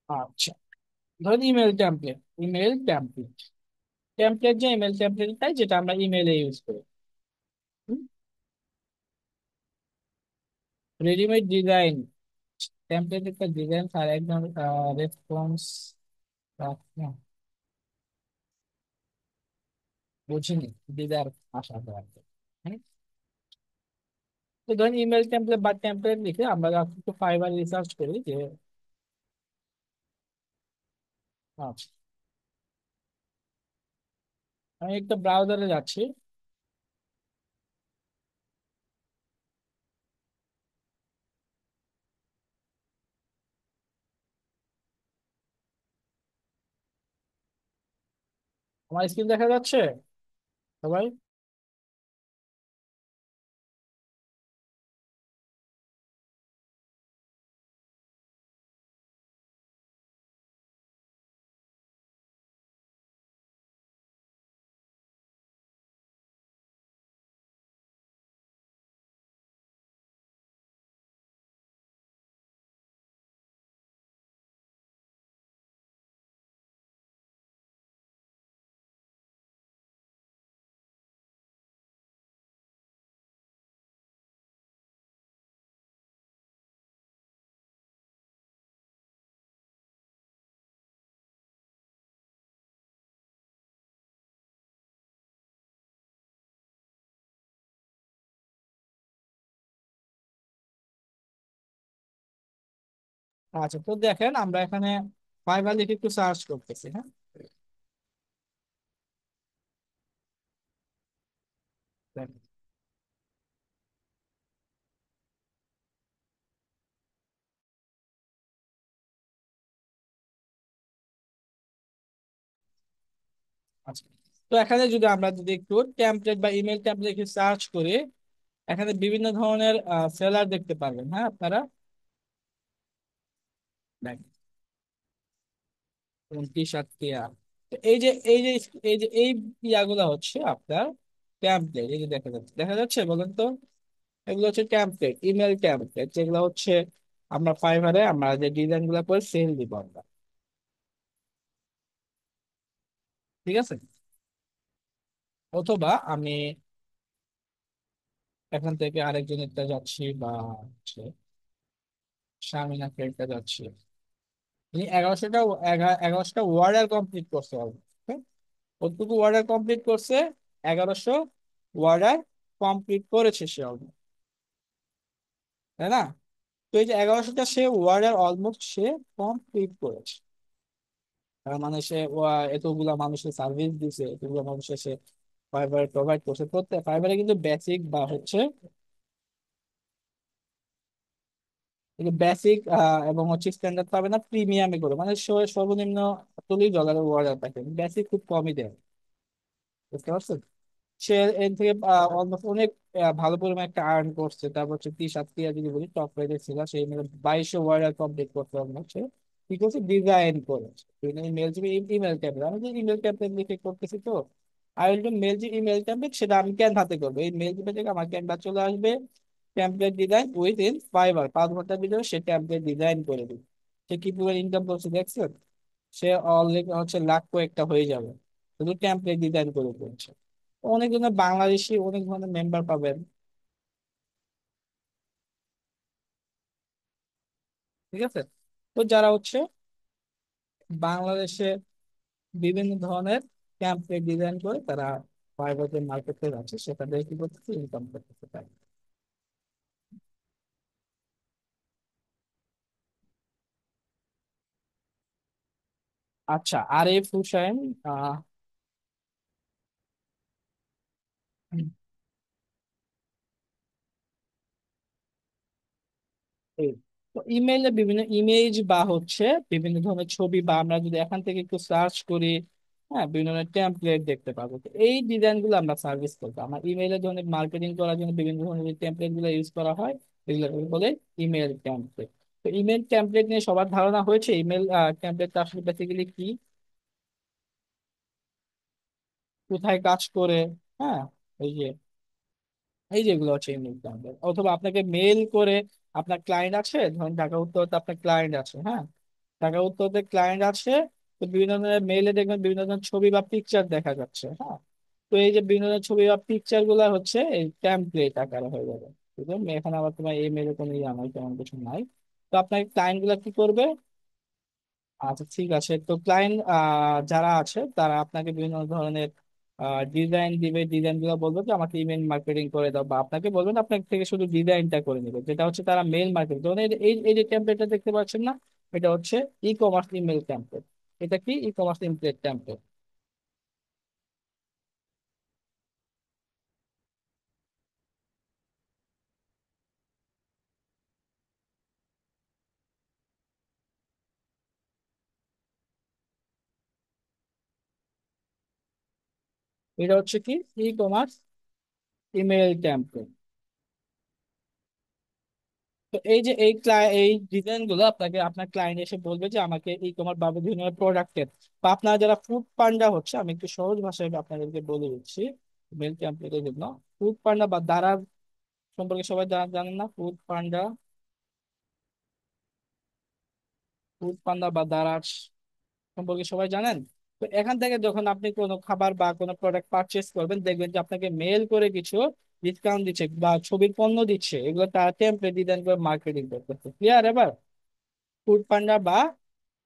আচ্ছা, ধরুন email template. Email template, template যে ইমেল টেমপ্লেট তাই, যেটা আমরা ইমেলে ইউজ করি। রেডিমেড ডিজাইন, টেমপ্লেট একটা ডিজাইন আর একদম রেসপন্স। বুঝিনি দিদার আশা করা। তো ধরুন ইমেল টেমপ্লেট বা টেমপ্লেট লিখে আমরা একটু ফাইবার রিসার্চ করি যে আচ্ছা, আমি একটা ব্রাউজারে যাচ্ছি। আমার স্ক্রিন দেখা যাচ্ছে সবাই? আচ্ছা, তো দেখেন আমরা এখানে ফাইবার লিখে একটু সার্চ করতেছি, হ্যাঁ। দেখেন। আচ্ছা, তো এখানে যদি আমরা যদি একটু টেমপ্লেট বা ইমেল টেমপ্লেট সার্চ করি, এখানে বিভিন্ন ধরনের সেলার দেখতে পারবেন, হ্যাঁ আপনারা। দেখেন, টি শার্ট কেয়া। তো এই যে ইয়াগুলা হচ্ছে আপনার টেমপ্লেট। এই যে দেখা যাচ্ছে বলেন তো, এগুলো হচ্ছে টেমপ্লেট, ইমেল টেমপ্লেট, যেগুলো হচ্ছে আমরা ফাইবারে আমরা যে ডিজাইন গুলা করে সেল দিব আমরা। ঠিক আছে। অথবা আমি এখান থেকে আরেকজনেরটা যাচ্ছি, বা হচ্ছে শামিনা ফ্রেন্ডটা যাচ্ছি। তিনি 1100টা ওয়ার্ডার কমপ্লিট করতে হবে। কতটুকু ওয়ার্ডার কমপ্লিট করছে? 1100 ওয়ার্ডার কমপ্লিট করেছে সে almost, তাই না? তো এই যে 1100টা সে ওয়ার্ডার অলমোস্ট সে কমপ্লিট করেছে। তার মানে সে এতগুলা মানুষের সার্ভিস দিছে, এতগুলা মানুষের সে ফাইবার প্রোভাইড করছে। প্রত্যেক ফাইবারে কিন্তু বেসিক বা হচ্ছে বেসিক এবং হচ্ছে স্ট্যান্ডার্ড পাবে না, প্রিমিয়ামে করে, মানে সর্বনিম্ন $40 ওয়ার্ডার প্যাকেজ, বেসিক খুব কমই দেয়। বুঝতে পারছেন? সে এর থেকে অলমোস্ট অনেক ভালো পরিমাণে একটা আর্ন করছে। তারপর হচ্ছে সাতক্ষীরা যদি বলি, টপ রেটেড ছিল সেই মিলে 2200 ওয়ার্ড কমপ্লিট করতে হবে হচ্ছে কি করছে, ডিজাইন করেছে। ইমেল যে ইমেল ট্যাবলেট, আমি যে ইমেল ট্যাবলেট লিখে করতেছি, তো আই উইল টু মেল যে ইমেল ট্যাবলেট সেটা আমি ক্যানভাতে করবো। এই মেল থেকে আমার ক্যানভা চলে আসবে, tablet design with in fibre 5 ঘন্টার ভিতরে সে ট্যাবলেট ডিজাইন করে দিবে। সে কি পরিমাণ ইনকাম করছে দেখছেন? সে অলরেডি হচ্ছে লাখ কয়েকটা হয়ে যাবে, শুধু টেমপ্লেট ডিজাইন করে দিচ্ছে। অনেক ধরনের বাংলাদেশি অনেক ধরনের মেম্বার পাবেন। ঠিক আছে। তো যারা হচ্ছে বাংলাদেশে বিভিন্ন ধরনের টেমপ্লেট ডিজাইন করে তারা প্রাইভেট মার্কেটে যাচ্ছে, সেটা দিয়ে কি করতেছে, ইনকাম করতেছে তাই। আচ্ছা, আর এই হুসাইন, আহ এই, তো ইমেইলে বিভিন্ন ইমেজ বা হচ্ছে বিভিন্ন ধরনের ছবি, বা আমরা যদি এখান থেকে একটু সার্চ করি, হ্যাঁ বিভিন্ন ধরনের টেমপ্লেট দেখতে পাবো। তো এই ডিজাইন গুলো আমরা সার্ভিস করবো। আমার ইমেইলের জন্য মার্কেটিং করার জন্য বিভিন্ন ধরনের টেমপ্লেট গুলো ইউজ করা হয়, এগুলো বলে ইমেল টেমপ্লেট। তো ইমেল টেমপ্লেট নিয়ে সবার ধারণা হয়েছে ইমেল টেমপ্লেটটা আসলে বেসিক্যালি কি, কোথায় কাজ করে, হ্যাঁ। এই যে যেগুলো হচ্ছে ইমেল টেমপ্লেট, অথবা আপনাকে মেল করে, আপনার ক্লায়েন্ট আছে ধরুন ঢাকা উত্তরতে আপনার ক্লায়েন্ট আছে, হ্যাঁ। ঢাকা উত্তরতে ক্লায়েন্ট আছে। তো বিভিন্ন ধরনের মেইলে দেখবেন বিভিন্ন ধরনের ছবি বা পিকচার দেখা যাচ্ছে, হ্যাঁ। তো এই যে বিভিন্ন ধরনের ছবি বা পিকচার গুলা হচ্ছে এই টেমপ্লেট আকারে হয়ে যাবে। বুঝলেন? এখানে আবার তোমার ইমেলে কোনো ইয়ে নাই, তেমন কিছু নাই। তো আপনার ক্লায়েন্ট গুলা কি করবে? আচ্ছা ঠিক আছে। তো ক্লায়েন্ট যারা আছে তারা আপনাকে বিভিন্ন ধরনের ডিজাইন দিবে, ডিজাইন গুলো বলবে যে আমাকে ইমেল মার্কেটিং করে দাও, বা আপনাকে বলবেন আপনার থেকে শুধু ডিজাইনটা করে নেবে, যেটা হচ্ছে তারা মেল মার্কেটিং। যেমন এই এই যে টেমপ্লেটটা দেখতে পাচ্ছেন না, এটা হচ্ছে ই কমার্স ইমেল টেমপ্লেট। এটা কি ই কমার্স ইমেল টেমপ্লেট? এটা হচ্ছে কি ই কমার্স ইমেল টেমপ্লেট। তো এই যে এই ডিজাইন গুলো আপনাকে আপনার ক্লায়েন্ট এসে বলবে যে আমাকে ই কমার্স বা বিভিন্ন প্রোডাক্টের, বা আপনারা যারা ফুড পান্ডা হচ্ছে, আমি একটু সহজ ভাষায় আপনাদেরকে বলে দিচ্ছি মেল টেমপ্লেটের জন্য। ফুড পান্ডা বা দারার সম্পর্কে সবাই জানেন না? ফুড পান্ডা, ফুড পান্ডা বা দারার সম্পর্কে সবাই জানেন? তো এখান থেকে যখন আপনি কোনো খাবার বা কোনো প্রোডাক্ট পারচেস করবেন, দেখবেন যে আপনাকে মেল করে কিছু ডিসকাউন্ট দিচ্ছে বা ছবির পণ্য দিচ্ছে, এগুলো তারা টেমপ্লেট ডিজাইন করে মার্কেটিং করতেছে। ক্লিয়ার এবার? ফুড পান্ডা বা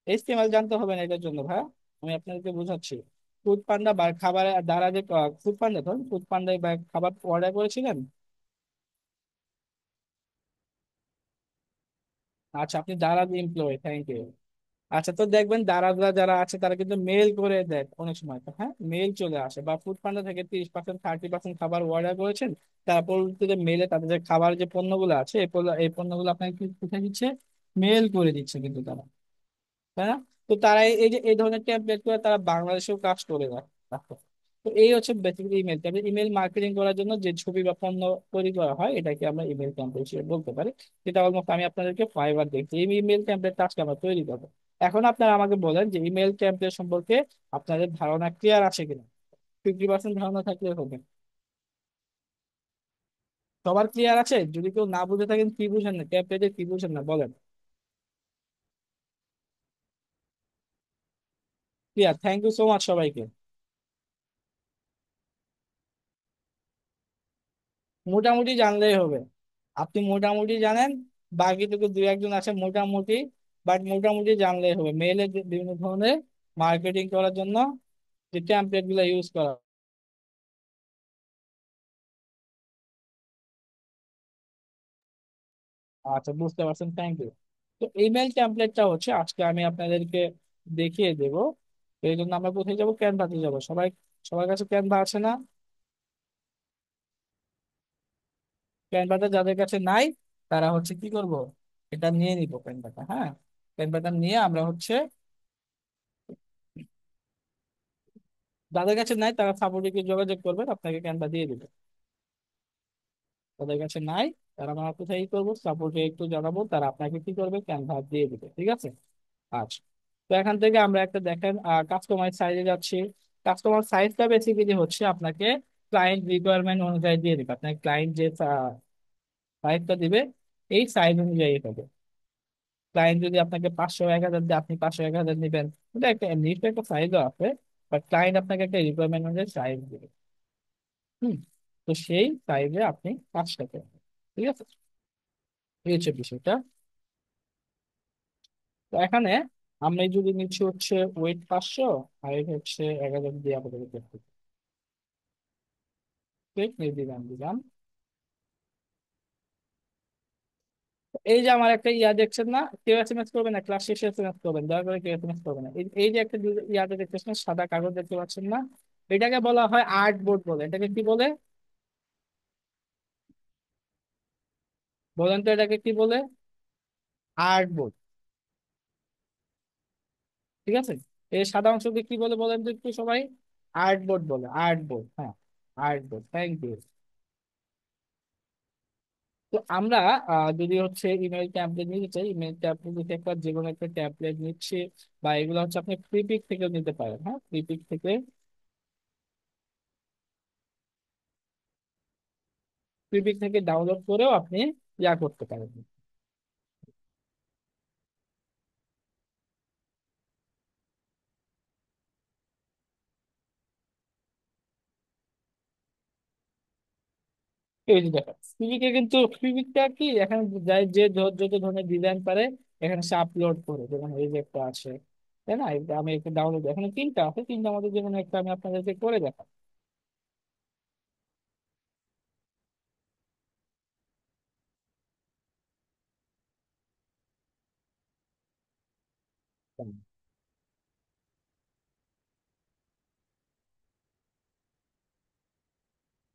এইচটিএমএল জানতে হবে না এটার জন্য ভাই, আমি আপনাদেরকে বোঝাচ্ছি। ফুড পান্ডা বা খাবারের দ্বারা যে ফুড পান্ডা, ধরুন ফুড পান্ডায় বা খাবার অর্ডার করেছিলেন। আচ্ছা, আপনি দারাজ এমপ্লয়ি, থ্যাংক ইউ। আচ্ছা, তো দেখবেন দারাজরা যারা আছে তারা কিন্তু মেল করে দেয় অনেক সময়, তো হ্যাঁ মেল চলে আসে, বা ফুড পান্ডা থেকে 30% 30% খাবার অর্ডার করেছেন, তারপর মেলে তাদের যে খাবার যে পণ্যগুলো আছে এই পণ্যগুলো আপনাকে কি কোথায় দিচ্ছে? মেল করে দিচ্ছে কিন্তু তারা, তাই না? তো তারা এই যে এই ধরনের টেমপ্লেট করে তারা বাংলাদেশেও কাজ করে রাখে। তো এই হচ্ছে basically email template. Email marketing করার জন্য যে ছবি বা পণ্য তৈরি করা হয় এটাকে আমরা ইমেল টেমপ্লেট হিসেবে বলতে পারি। যেটা অলমোস্ট আমি আপনাদেরকে ফাইবার দেখছি, এই ইমেল টেমপ্লেট আজকে আমরা তৈরি করবো। এখন আপনারা আমাকে বলেন যে ইমেল টেমপ্লেট সম্পর্কে আপনাদের ধারণা ক্লিয়ার আছে কিনা? 50% ধারণা থাকলে হবে। সবার ক্লিয়ার আছে? যদি কেউ না বুঝে থাকেন, কি বুঝেন না টেমপ্লেটে, কি বুঝেন না বলেন। Clear, thank you so much সবাইকে। মোটামুটি জানলেই হবে। আপনি মোটামুটি জানেন, বাকিটুকু দুই একজন আছে মোটামুটি, বাট মোটামুটি জানলেই হবে মেইলে বিভিন্ন ধরনের মার্কেটিং করার জন্য যে টেমপ্লেট গুলো ইউজ করা। আচ্ছা, বুঝতে পারছেন, থ্যাংক ইউ। তো ইমেল টেমপ্লেটটা হচ্ছে আজকে আমি আপনাদেরকে দেখিয়ে দেবো। তো এই জন্য আমরা কোথায় যাবো? ক্যানভাতে যাবো। সবার কাছে ক্যানভা আছে না? ক্যানভাটা যাদের কাছে নাই তারা হচ্ছে কি করব, এটা নিয়ে নিবো ক্যানভাটা, হ্যাঁ। ক্যানভাটা নিয়ে আমরা হচ্ছে, যাদের কাছে নাই তারা সাপোর্টে যোগাযোগ করবেন, আপনাকে ক্যানভা দিয়ে দিবে। তাদের কাছে নাই তারা আমরা কোথায় কি করবো, সাপোর্টে একটু জানাবো, তারা আপনাকে কি করবে, ক্যানভা দিয়ে দিবে, ঠিক আছে। আচ্ছা, তো এখান থেকে আমরা একটা দেখেন কাস্টমাইজ সাইজে যাচ্ছি। কাস্টমার সাইজটা বেসিক্যালি হচ্ছে আপনাকে ক্লায়েন্ট রিকোয়ারমেন্ট অনুযায়ী দিয়ে দিবে। আপনার ক্লায়েন্ট যে সাইজটা দিবে এই সাইজ অনুযায়ী হবে। ক্লায়েন্ট যদি আপনাকে 500 1000 দিয়ে আপনি 500 1000 নেবেন, এটা একটা নির্দিষ্ট একটা সাইজও আছে, বাট ক্লায়েন্ট আপনাকে একটা রিকোয়ারমেন্ট অনুযায়ী সাইজ দিবে। হুম। তো সেই সাইজে আপনি কাজটা করবেন, ঠিক আছে। এই হচ্ছে বিষয়টা। তো এখানে আমরা যদি নিচ্ছি হচ্ছে ওয়েট 500, আর এটা হচ্ছে 1000 দিয়ে আমাদের করতে, ঠিক দিলাম দিলাম। এই যে আমার একটা ইয়া দেখছেন না, কেউ এসএমএস করবে না, ক্লাস শেষে এসএমএস করবেন, দয়া করে কেউ এসএমএস করবে না। এই যে একটা ইয়াতে দেখতেছেন না, সাদা কাগজ দেখতে পাচ্ছেন না, এটাকে বলা হয় আর্ট বোর্ড বলে। এটাকে কি বলে বলেন তো? এটাকে কি বলে? আর্ট বোর্ড, ঠিক আছে। এই সাদা অংশকে কি বলে বলেন তো একটু সবাই? আর্ট বোর্ড বলে, আর্ট বোর্ড, হ্যাঁ। Art board, thank you. তো আমরা যদি হচ্ছে ইমেল ট্যাবলেট নিতে চাই, ইমেল ট্যাবলেট যদি একটা যে কোনো একটা ট্যাবলেট নিচ্ছে, বা এগুলো হচ্ছে আপনি প্রিপিক থেকেও নিতে পারেন, হ্যাঁ, প্রিপিক থেকে ডাউনলোড করেও আপনি ইয়া করতে পারেন। এই যে দেখো সিভিকে কিন্তু সিভিকটা কি এখানে যাই যে যত ধরনের ডিজাইন পারে এখানে সে আপলোড করে, যেমন এই যে একটা আছে, তাই না? এটা আমি একটা ডাউনলোড, এখানে তিনটা আছে, তিনটা আমাদের যেমন একটা আমি আপনাদেরকে করে দেখাবো।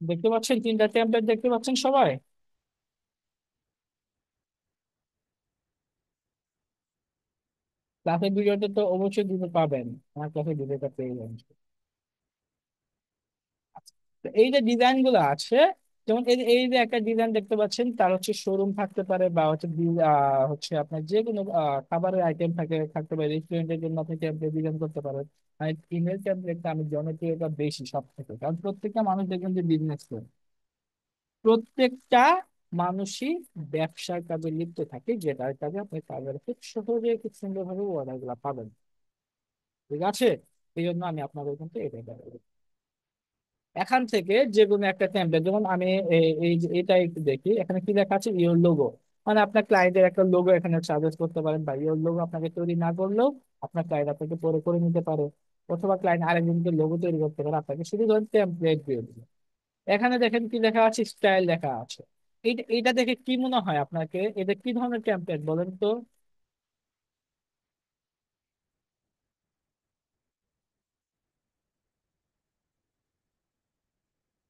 দেখতে পাচ্ছেন তিনটা টেমপ্লেট, দেখতে পাচ্ছেন সবাই? ক্লাসের ভিডিওতে তো অবশ্যই দিতে পাবেন, আমার ক্লাসের ভিডিওটা পেয়ে যাবেন। তো এই যে ডিজাইন গুলো আছে, যেমন এই যে একটা ডিজাইন দেখতে পাচ্ছেন, তার হচ্ছে শোরুম থাকতে পারে, বা হচ্ছে হচ্ছে আপনার যে কোনো খাবারের আইটেম থাকতে পারে, রেস্টুরেন্টের জন্য আপনি টেমপ্লেট ডিজাইন করতে পারেন। আর ইমেল টেমপ্লেটটা আমি জনপ্রিয়তা বেশি সব থেকে, কারণ প্রত্যেকটা মানুষ দেখবেন যে বিজনেস করে, প্রত্যেকটা মানুষই ব্যবসার কাজে লিপ্ত থাকে, যেটার কাজে আপনি কাজের খুব সহজে খুব সুন্দরভাবে অর্ডার গুলা পাবেন। ঠিক আছে, এই জন্য আমি আপনাদের কিন্তু এটা দেখাবো। এখান থেকে যে কোনো একটা টেমপ্লেট, যেমন আমি এই যে এটা একটু দেখি, এখানে কি লেখা আছে, ইওর লোগো। মানে আপনার ক্লায়েন্টের একটা লোগো এখানে সাজেস্ট করতে পারেন, বা ইওর লোগো আপনাকে তৈরি না করলেও আপনার ক্লায়েন্ট আপনাকে পরে করে নিতে পারে, অথবা ক্লায়েন্ট আরেকজনকে লোগো তৈরি করতে পারে, আপনাকে শুধু ধরেন টেমপ্লেট দিয়ে দিবে। এখানে দেখেন কি লেখা আছে, স্টাইল লেখা আছে। এইটা এটা দেখে কি মনে হয় আপনাকে, এটা কি ধরনের টেমপ্লেট বলেন তো?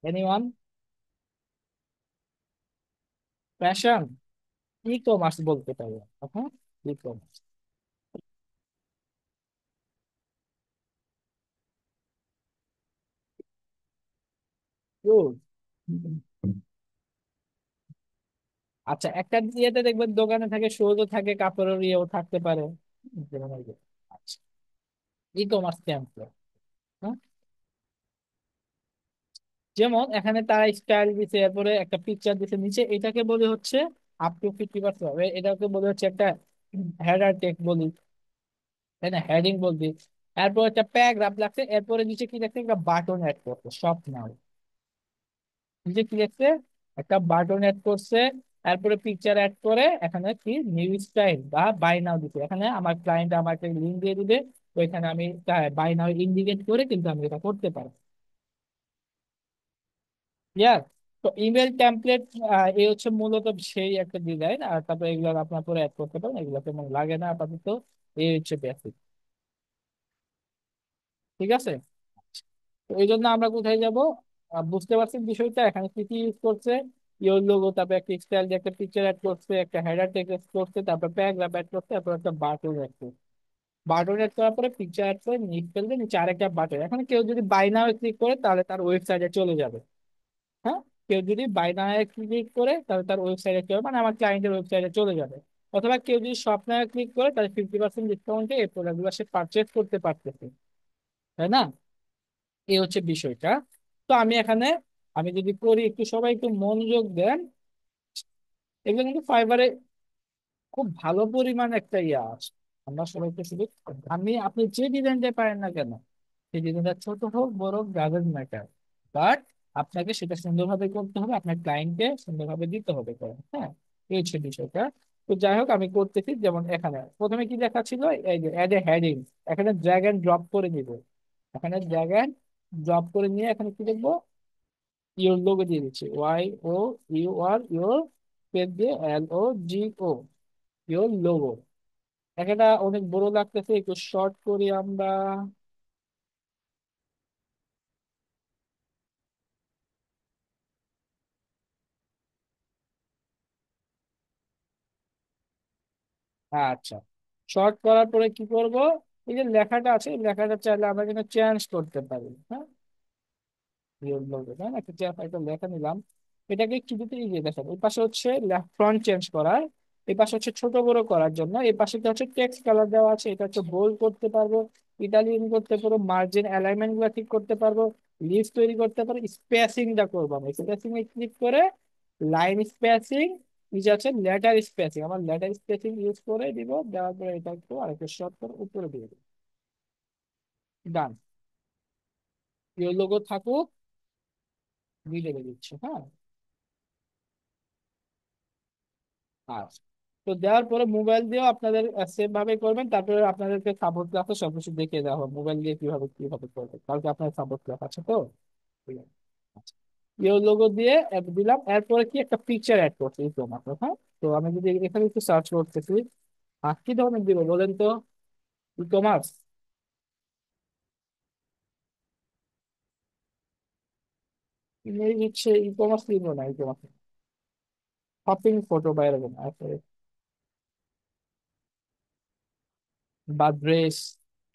এনিওয়ান? ফ্যাশন? ই কমার্স বলতে পারি। হ্যাঁ, ই কমার্স। আচ্ছা, একটা ইয়েতে দেখবেন দোকানে থাকে, শুজও থাকে, কাপড়ের ইয়েও থাকতে পারে, যেমন এই যে। আচ্ছা, ই কমার্স টেমপ্লেট। যেমন এখানে তারা স্টাইল দিছে, এরপরে একটা পিকচার দিছে নিচে, এটাকে বলে হচ্ছে আপ টু 50%, এটাকে বলে হচ্ছে একটা হেডার টেক্সট বলি, তাই না? হেডিং বলবি। এরপর একটা প্যারাগ্রাফ লাগছে, এরপরে নিচে কি লাগছে, একটা বাটন অ্যাড করছে, সব নাও নিচে কি লিখছে, একটা বাটন অ্যাড করছে। এরপরে পিকচার অ্যাড করে এখানে কি নিউ স্টাইল বা বাই নাও দিতে, এখানে আমার ক্লায়েন্ট আমাকে লিঙ্ক দিয়ে দিবে, ওইখানে আমি বাই নাও ইন্ডিকেট করে কিন্তু আমি এটা করতে পারি। ইয়ার, তো ইমেল টেমপ্লেট এই হচ্ছে মূলত সেই একটা ডিজাইন, আর তারপরে এগুলো আপনার পরে অ্যাড করতে পারেন, এগুলো তেমন লাগে না আপাতত। এই হচ্ছে বেসিক। ঠিক আছে, তো এই জন্য আমরা কোথায় যাব? বুঝতে পারছেন বিষয়টা, এখানে কি কি ইউজ করছে, ইওর লোগো, তারপর একটা স্টাইল দিয়ে একটা পিকচার অ্যাড করছে, একটা হেডার টেক্সট করছে, তারপর প্যারাগ্রাফ অ্যাড করছে, তারপর একটা বাটন অ্যাড করছে। বাটন অ্যাড করার পরে পিকচার অ্যাড করে নিচ ফেলবে, নিচে আরেকটা বাটন, এখন কেউ যদি বাই নাও ক্লিক করে তাহলে তার ওয়েবসাইটে চলে যাবে। হ্যাঁ, কেউ যদি বাই নাও ক্লিক করে তাহলে তার ওয়েবসাইটে চলে, মানে আমার ক্লায়েন্টের ওয়েবসাইটে চলে যাবে। অথবা কেউ যদি শপ নাও ক্লিক করে তাহলে 50% ডিসকাউন্টে এই প্রোডাক্টগুলো সে পারচেজ করতে পারতেছে, তাই না? এই হচ্ছে বিষয়টা। তো আমি এখানে, আমি যদি করি, একটু সবাই একটু মনোযোগ দেন, এগুলো কিন্তু ফাইবারে খুব ভালো পরিমাণ একটা ইয়ে আছে। আমরা সবাইকে শুধু, আপনি যে ডিজাইনটা পারেন না কেন, সেই ডিজাইনটা ছোট হোক বড় হোক, ডাজেন্ট ম্যাটার, বাট আপনাকে সেটা সুন্দরভাবে করতে হবে, আপনার ক্লায়েন্টকে সুন্দরভাবে দিতে হবে করে। হ্যাঁ, এই হচ্ছে বিষয়টা। তো যাই হোক, আমি করতেছি, যেমন এখানে প্রথমে কি লেখা ছিল, এই যে অ্যাড এ হেডিং, এখানে ড্র্যাগ এন্ড ড্রপ করে দিব, এখানে ড্র্যাগ এন্ড ড্রপ করে নিয়ে এখানে কি লিখবো, ইওর লোগো দিয়ে দিচ্ছি, YOUR পেজ দিয়ে LOGO, ইওর লোগো। এটা অনেক বড় লাগতেছে, একটু শর্ট করি আমরা। আচ্ছা, শর্ট করার পরে কি করব, এই যে লেখাটা আছে, এই লেখাটা চাইলে আমরা কিন্তু চেঞ্জ করতে পারি। হ্যাঁ, ইওর লোগো, হ্যাঁ, একটা লেখা নিলাম, এটাকে কি দিতে, এই যে দেখেন এই পাশে হচ্ছে ফ্রন্ট চেঞ্জ করার, এই পাশে হচ্ছে ছোট বড় করার জন্য, এই পাশে হচ্ছে টেক্সট কালার দেওয়া আছে, এটা হচ্ছে বোল্ড করতে পারবো, ইটালিয়ান করতে পারবো, মার্জিন অ্যালাইনমেন্ট গুলো ঠিক করতে পারবো, লিস্ট তৈরি করতে পারবো, স্পেসিংটা করবো আমি, স্পেসিং এ ক্লিক করে লাইন স্পেসিং, নিচে আছে লেটার স্পেসিং, আমার লেটার স্পেসিং ইউজ করে দিব, দেওয়ার পরে এটা একটু আরেকটু শর্ট করে উপরে দিয়ে দিব। ডান, ইউর লোগো থাকুক, মিলে দিচ্ছি। হ্যাঁ, আচ্ছা, তো দেওয়ার পরে মোবাইল দিয়েও আপনাদের সেম ভাবে করবেন, তারপরে আপনাদেরকে সাপোর্ট ক্লাসে সবকিছু দেখিয়ে দেওয়া হবে মোবাইল দিয়ে কিভাবে কিভাবে করবেন, কালকে আপনার সাপোর্ট ক্লাস আছে তো। ঠিক আছে। আচ্ছা, ইও লোগো দিয়ে অ্যাড দিলাম, এরপরে কি একটা পিকচার অ্যাড করতে দিতে মাত্র, হ্যাঁ। তো আমি যদি এখানে একটু সার্চ করতেছি, কি ধরনের দিব বলেন তো? E commerce? হচ্ছে ই কমার্স দিব না, ই কমার্স শপিং ফটো বা এরকম বা ড্রেস,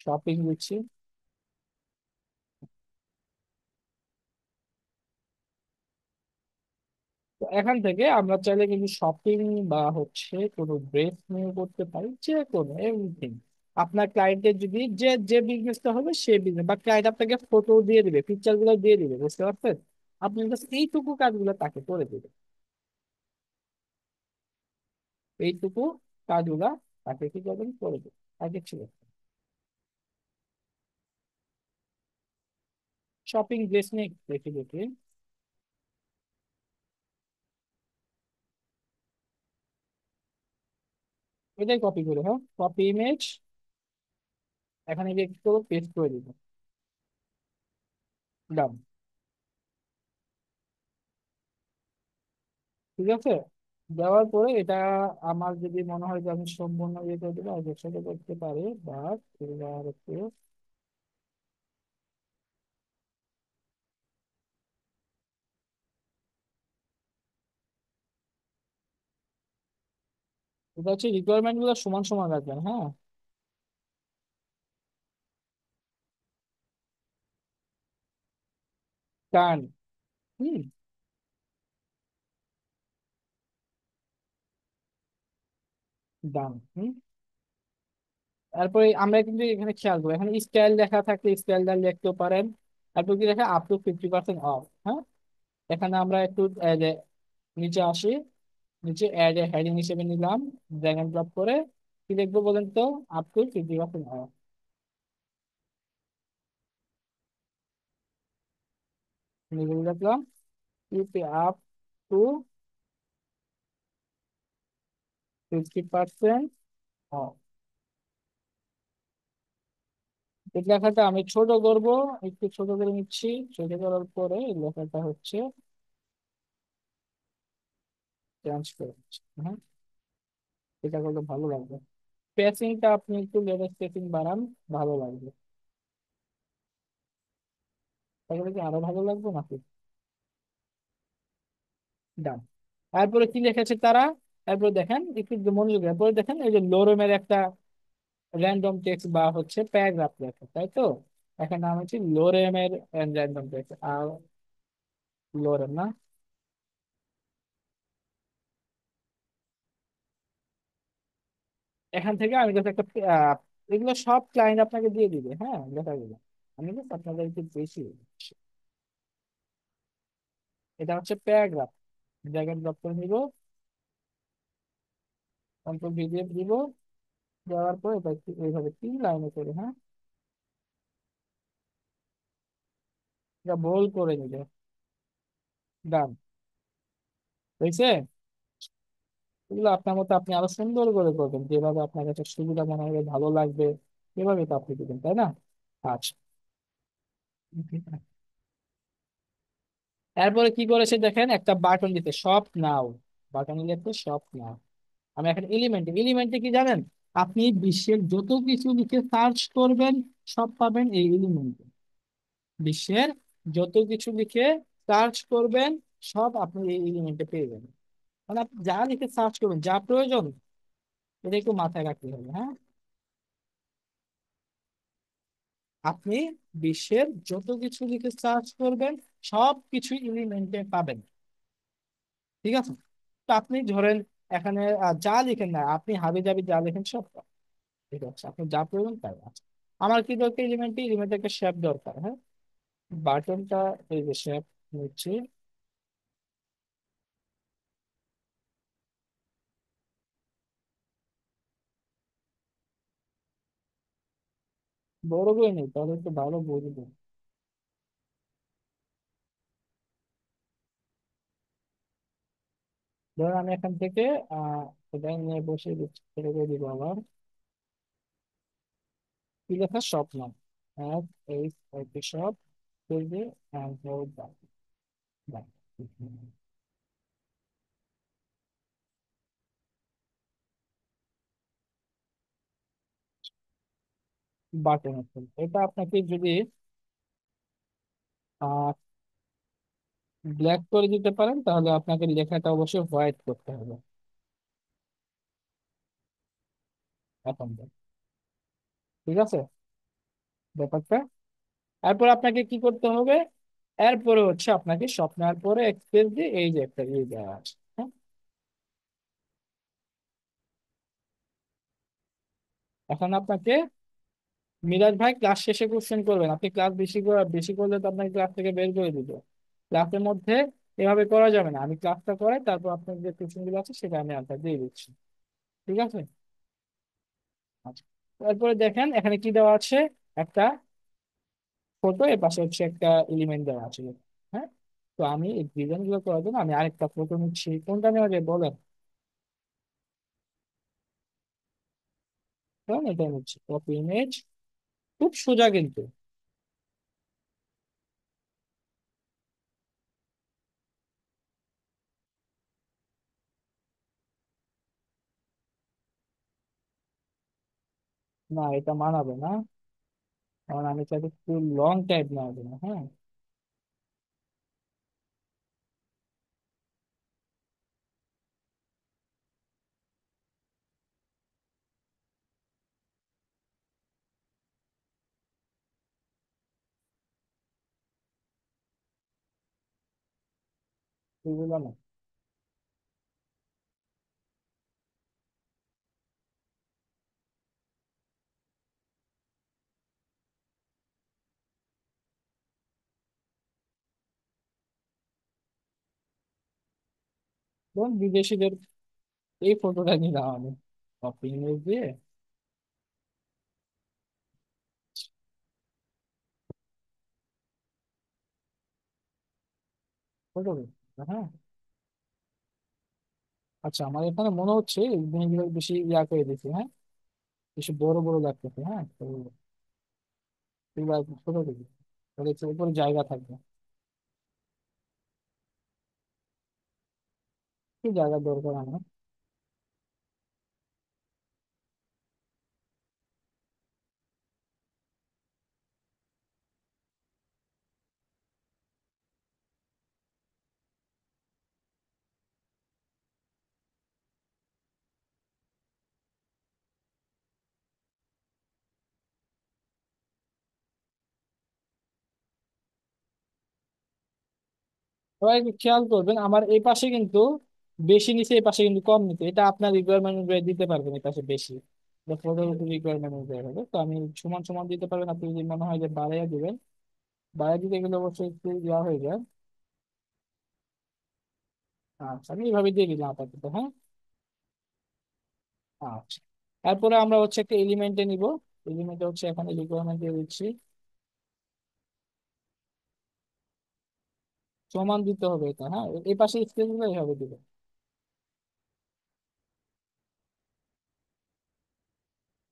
শপিং দিচ্ছি। তো এখান থেকে আমরা চাইলে কিন্তু শপিং বা হচ্ছে কোনো ড্রেস নিয়ে করতে পারি, যে কোনো এভরিথিং। আপনার ক্লায়েন্টের যদি যে যে বিজনেসটা হবে সেই বিজনেস, বা ক্লায়েন্ট আপনাকে ফটো দিয়ে দিবে, পিকচার গুলো দিয়ে দিবে, বুঝতে পারছেন? আপনি জাস্ট এইটুকু কাজগুলো তাকে করে দিবেন, এইটুকু কাজগুলা তাকে কি করবেন, করে দেবেন। আগে ছিল শপিং ড্রেস নিয়ে দেখি দেখি। এটাই কপি করে, হ্যাঁ, কপি ইমেজ, এখানে গিয়ে কি করবো, পেস্ট করে দিব। ডান। ঠিক আছে, দেওয়ার পরে এটা আমার যদি মনে হয় যে আমি সম্পূর্ণ ইয়ে করে দিলে আগের সাথে করতে পারি, বাট এবার একটু, এটা হচ্ছে রিকোয়ারমেন্ট গুলো সমান সমান রাখবেন, হ্যাঁ। টান। হুম। ডান। হুম। তারপরে আমরা কিন্তু এখানে খেয়াল করবো, এখানে স্টাইল লেখা থাকলে স্টাইলটা লিখতেও পারেন। তারপর কি লেখা, আপ টু 50% অফ, হ্যাঁ। এখানে আমরা একটু যে নিচে আসি, নিচে অ্যাড হেডিং হিসেবে নিলাম, ড্র্যাগ এন্ড ড্রপ করে কি লিখবো বলেন তো? আপ টু 50% অফ লিখলাম, ইউপি আপ টু 50% অফ। এই লেখাটা আমি ছোট করব, একটু ছোট করে নিচ্ছি। ছোট করার পরে এই লেখাটা হচ্ছে চেঞ্জ করে দিচ্ছি, হ্যাঁ। এটা করলে ভালো লাগবে। স্পেসিংটা আপনি একটু লেটার স্পেসিং বাড়ান, ভালো লাগবে। তাহলে কি আরো ভালো লাগবে নাকি? ডান। তারপরে কি লিখেছে তারা? তারপরে দেখেন একটু মনোযোগ দিয়ে, তারপরে দেখেন এই যে লোরমের একটা র্যান্ডম টেক্সট বা হচ্ছে প্যারাগ্রাফ লেখা, তাই তো? এখানে নাম হচ্ছে লোরেমের র্যান্ডম টেক্সট, আর লোরেম না। এখান থেকে আমি just একটা এগুলো সব ক্লায়েন্ট আপনাকে দিয়ে দিবে, হ্যাঁ, লেখাগুলো। আমি just আপনাদেরকে বেশি, এটা হচ্ছে প্যারাগ্রাফ, ড্র্যাগ এন্ড ড্রপ করে নিব, কন্ট্রোল ভিডিও দিব, দেওয়ার পর এটা এইভাবে 3 লাইনে করে, হ্যাঁ, এটা বোল্ড করে নিবে। ডান। হয়েছে। এগুলো আপনার মতো আপনি আরো সুন্দর করে করবেন, যেভাবে আপনার কাছে সুবিধা মনে হবে, ভালো লাগবে, এভাবে তো আপনি দিবেন, তাই না? আচ্ছা। এরপরে কি করেছে দেখেন, একটা বাটন দিতে, শপ নাও, বাটন লিখতে শপ নাও। আমি এখন এলিমেন্টে, এলিমেন্টে কি জানেন, আপনি বিশ্বের যত কিছু লিখে সার্চ করবেন সব পাবেন এই এলিমেন্টে। বিশ্বের যত কিছু লিখে সার্চ করবেন সব আপনি এই এলিমেন্টে পেয়ে যাবেন। মানে আপনি যা লিখে সার্চ করবেন, যা প্রয়োজন, এটা একটু মাথায় রাখতে হবে, হ্যাঁ। আপনি বিশ্বের যত কিছু লিখে সার্চ করবেন সব কিছু এলিমেন্টে পাবেন। ঠিক আছে। তো আপনি ধরেন এখানে যা লিখেন না, আপনি হাবি জাবি যা লিখেন সব পাবেন। ঠিক আছে, আপনি যা প্রয়োজন তাই আছে। আমার কি দরকার, এলিমেন্টে এলিমেন্টে একটা শেপ দরকার, হ্যাঁ। বাটনটা এই যে শেপ নিচ্ছি। বড় করে নেই, তাহলে একটু ভালো বুঝবো। ধরুন আমি এখান থেকে আহ এটা নিয়ে বসে দিচ্ছি, ছেড়ে দিয়ে দিব আবার। কি লেখা? স্বপ্ন। F H I P shop, করবে and hold back, back. Button আছে, এটা আপনাকে যদি ব্ল্যাক করে দিতে পারেন তাহলে আপনাকে লেখাটা অবশ্যই হোয়াইট করতে হবে এখন থেকে। ঠিক আছে ব্যাপারটা? এরপর আপনাকে কি করতে হবে? এরপরে হচ্ছে আপনাকে স্বপ্নের পরে এক্সপ্রেস দিয়ে এই যে একটা ইয়ে দেওয়া আছে, হ্যাঁ? এখন আপনাকে মিরাজ ভাই ক্লাস শেষে কোশ্চেন করবেন। আপনি ক্লাস বেশি করলে তো আপনাকে ক্লাস থেকে বের করে দিবে। ক্লাসের মধ্যে এভাবে করা যাবে না, আমি ক্লাসটা করাই তারপর আপনার যে কোশ্চেন গুলো আছে সেটা আমি আনসার দিয়ে দিচ্ছি। ঠিক আছে? আচ্ছা, তারপরে দেখেন এখানে কি দেওয়া আছে, একটা ফটো, এর পাশে হচ্ছে একটা এলিমেন্ট দেওয়া আছে। হ্যাঁ, তো আমি এই ডিজাইন গুলো করার জন্য আমি আরেকটা ফটো নিচ্ছি। কোনটা নেওয়া যায় বলেন? কারণ এটা নিচ্ছি কপি ইমেজ। খুব সোজা কিন্তু। না, এটা মানাবে না, কারণ আমি চাইতে একটু লং টাইপ নেওয়ার জন্য। হ্যাঁ, বুঝলাম না। ধরুন বিদেশিদের এই ফটোটা নিলাম আমি, কপি ইমেজ দিয়ে ফটো। হ্যাঁ, আচ্ছা, আমার এখানে মনে হচ্ছে এই জিনিসগুলো বেশি ইয়া করে দিচ্ছি। হ্যাঁ, বেশি বড় বড় লাগতেছে। হ্যাঁ, তো এবার ছোট দিবি, তাহলে হচ্ছে উপরে জায়গা থাকবে। কি জায়গার দরকার আমার? সবাই একটু খেয়াল করবেন, আমার এই পাশে কিন্তু বেশি নিচে, এই পাশে কিন্তু কম নিচে। এটা আপনার রিকোয়ারমেন্ট অনুযায়ী দিতে পারবেন, এই পাশে বেশি। ফটোর রিকোয়ারমেন্ট অনুযায়ী হবে, তো আমি সমান সমান দিতে পারবেন। আপনি যদি মনে হয় যে বাড়াইয়া দিবেন, বাড়াই দিতে গেলে অবশ্যই একটু ইয়া হয়ে যায়। আচ্ছা, আমি এইভাবে দিয়ে দিলাম আপাতত। হ্যাঁ, আচ্ছা। তারপরে আমরা হচ্ছে একটা এলিমেন্টে নিব। এলিমেন্টে হচ্ছে এখানে রিকোয়ারমেন্ট দিয়ে দিচ্ছি, সমান দিতে হবে এটা। হ্যাঁ, এই পাশে স্পেস গুলো এইভাবে দিবে।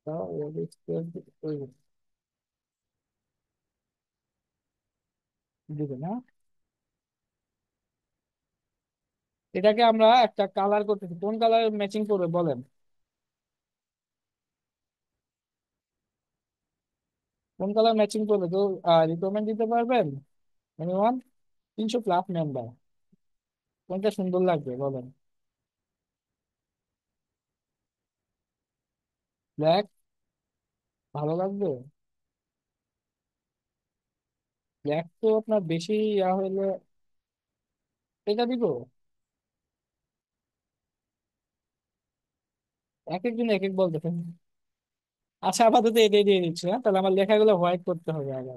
তাও স্পেস দিবে না। এটাকে আমরা একটা কালার করতেছি, কোন কালার ম্যাচিং করবে বলেন? কোন কালার ম্যাচিং করবে তো রিকমেন্ড দিতে পারবেন? এনিওয়ান? 300+ মেম্বার, কোনটা সুন্দর লাগবে বলেন? ব্ল্যাক ভালো লাগবে? ব্ল্যাক তো আপনার বেশি ইয়া হইলে এটা দিব। এক একজন এক এক বলতেছেন। আচ্ছা, আপাতত এটাই দিয়ে দিচ্ছি। হ্যাঁ, তাহলে আমার লেখাগুলো হোয়াইট করতে হবে আগে।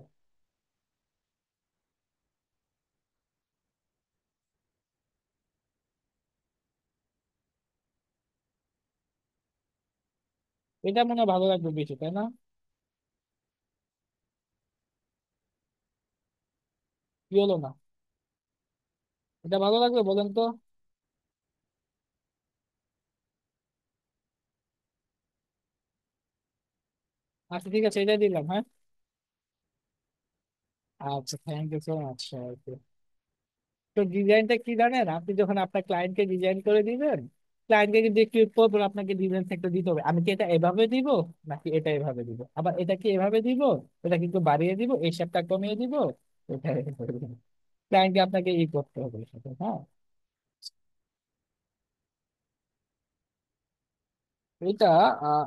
এটা মনে হয় ভালো লাগবে বেশি, তাই না? কি হলো না? এটা ভালো লাগবে বলেন তো? আচ্ছা ঠিক আছে, এটাই দিলাম, হ্যাঁ। আচ্ছা, থ্যাংক ইউ সো মাচ। তো ডিজাইনটা কি জানেন, আপনি যখন আপনার ক্লায়েন্টকে ডিজাইন করে দিবেন, ক্লায়েন্টকে কিন্তু একটু পর আপনাকে ডিজাইন একটা দিতে হবে, আমি কি এটা এভাবে দিব নাকি এটা এভাবে দিব, আবার এটা কি এভাবে দিব, এটা কিন্তু বাড়িয়ে দিব, এই শেপটা কমিয়ে দিব, এটা ক্লায়েন্টকে আপনাকে ই করতে হবে সাথে, হ্যাঁ। এটা আহ,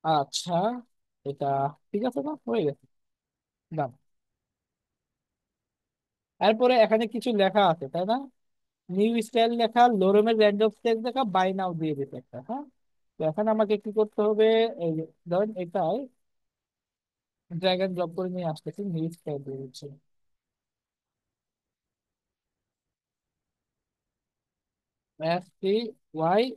আচ্ছা, এটা ঠিক আছে না, হয়ে গেছে, দাম। এরপরে এখানে কিছু লেখা আছে তাই না, নিউ স্টাইল লেখা, লোরমের র্যান্ডম স্টাইল লেখা, বাই নাও দিয়ে দিতে একটা, হ্যাঁ। তো এখন আমাকে কি করতে হবে, এই যে ধরেন এটাই ড্র্যাগ এন্ড ড্রপ করে নিয়ে আসতেছি, নিউ স্টাইল দিয়ে দিচ্ছি, STYLE,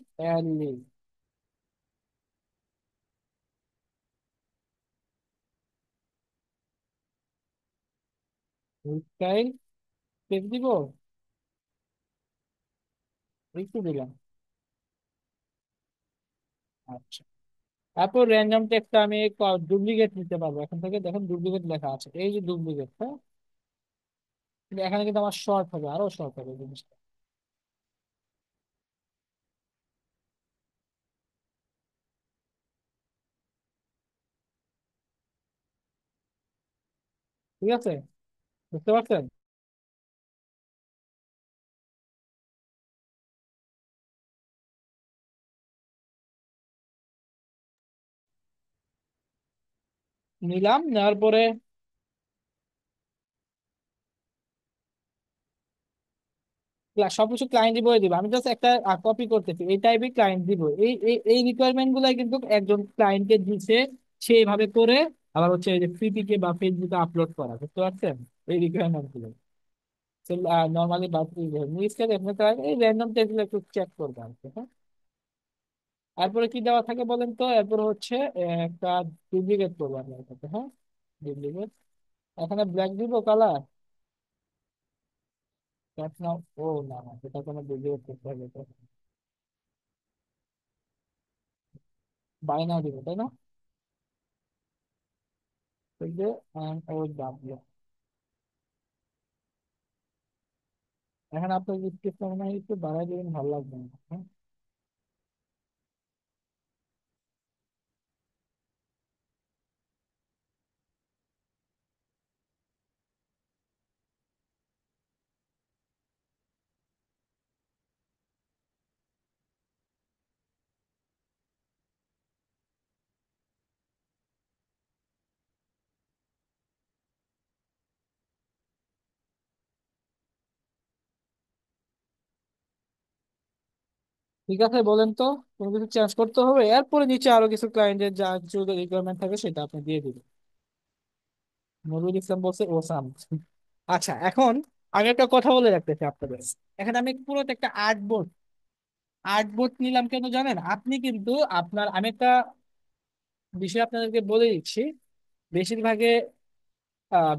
নিউ স্টাইল পেজ দিব, একটু দিলাম। আচ্ছা, তারপর র্যান্ডম টেক্সট আমি ডুপ্লিকেট নিতে পারবো, এখান থেকে দেখেন ডুপ্লিকেট লেখা আছে, এই যে ডুপ্লিকেট, হ্যাঁ। কিন্তু এখানে কিন্তু আমার শর্ট হবে, আরো শর্ট হবে জিনিসটা। ঠিক আছে, বুঝতে পারছেন। নিলাম, নেওয়ার পরে সবকিছু ক্লায়েন্টই বলে দিবে, আমি জাস্ট একটা কপি করতেছি, এই টাইপই ক্লায়েন্ট দিব, এই রিকোয়ারমেন্ট গুলাই কিন্তু একজন ক্লায়েন্টকে দিছে, সে এইভাবে করে আবার হচ্ছে এই যে ফ্রিপিকে বা ফেসবুকে আপলোড করা, বুঝতে পারছেন, এই রিকোয়ারমেন্ট গুলো নর্মালি বাদ নিউজটা দেখতে চাই, এই র্যান্ডম টেক্সট গুলো একটু চেক করবে আর কি, হ্যাঁ। তারপরে কি দেওয়া থাকে বলেন তো, এরপর হচ্ছে একটা ডুপ্লিকেট করবো আমি এটাকে, হ্যাঁ, ডুপ্লিকেট, এখানে ব্ল্যাক দিব কালার, না, ও না না, এটা কোনো ডুপ্লিকেট করতে হবে তো, বাইনা দিব তাই না, এই যে ও ডাব্লিউ, এখন আপনার স্কেচটা মনে হয় একটু বাড়াই দিবেন, ভালো লাগবে না, হ্যাঁ? ঠিক আছে, বলেন তো কোনো কিছু চেঞ্জ করতে হবে, এরপরে নিচে আরো কিছু ক্লায়েন্টের যা কিছু রিকোয়ারমেন্ট থাকে সেটা আপনি দিয়ে দিবেন। নজরুল ইসলাম বলছে ওসাম। আচ্ছা, এখন আমি একটা কথা বলে রাখতেছি আপনাদের, এখানে আমি পুরো একটা আর্ট বোর্ড নিলাম কেন জানেন, আপনি কিন্তু আপনার, আমি একটা বিষয় আপনাদেরকে বলে দিচ্ছি, বেশিরভাগে